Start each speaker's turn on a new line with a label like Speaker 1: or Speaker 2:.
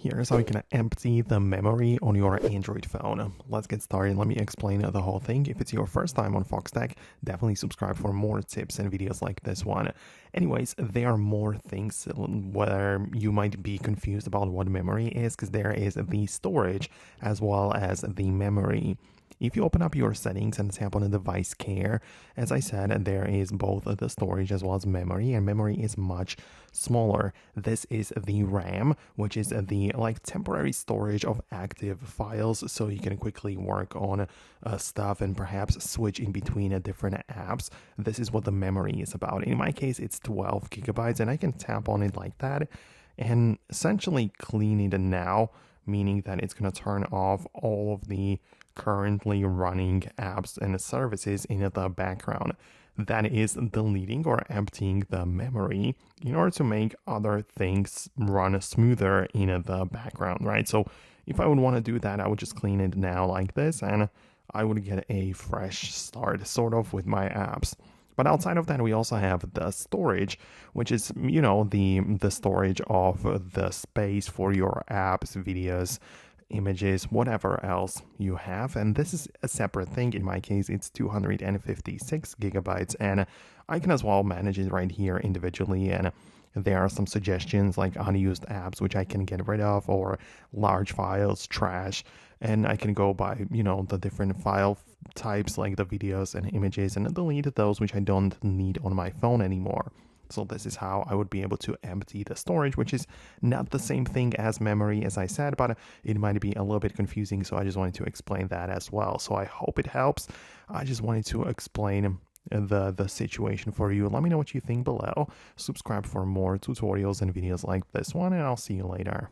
Speaker 1: Here's how you can empty the memory on your Android phone. Let's get started. Let me explain the whole thing. If it's your first time on Foxtecc, definitely subscribe for more tips and videos like this one. Anyways, there are more things where you might be confused about what memory is, because there is the storage as well as the memory. If you open up your settings and tap on the device care, as I said, there is both the storage as well as memory, and memory is much smaller. This is the RAM, which is the temporary storage of active files, so you can quickly work on stuff and perhaps switch in between different apps. This is what the memory is about. In my case, it's 12 gigabytes, and I can tap on it like that and essentially clean it now, meaning that it's going to turn off all of the currently running apps and services in the background. That is deleting or emptying the memory in order to make other things run smoother in the background, right? So if I would want to do that, I would just clean it now like this, and I would get a fresh start sort of with my apps. But outside of that, we also have the storage, which is, the storage of the space for your apps, videos, images, whatever else you have. And this is a separate thing. In my case, it's 256 gigabytes, and I can as well manage it right here individually. And there are some suggestions like unused apps, which I can get rid of, or large files, trash. And I can go by, the different file types like the videos and images, and delete those which I don't need on my phone anymore. So this is how I would be able to empty the storage, which is not the same thing as memory, as I said, but it might be a little bit confusing. So I just wanted to explain that as well. So I hope it helps. I just wanted to explain the situation for you. Let me know what you think below. Subscribe for more tutorials and videos like this one, and I'll see you later.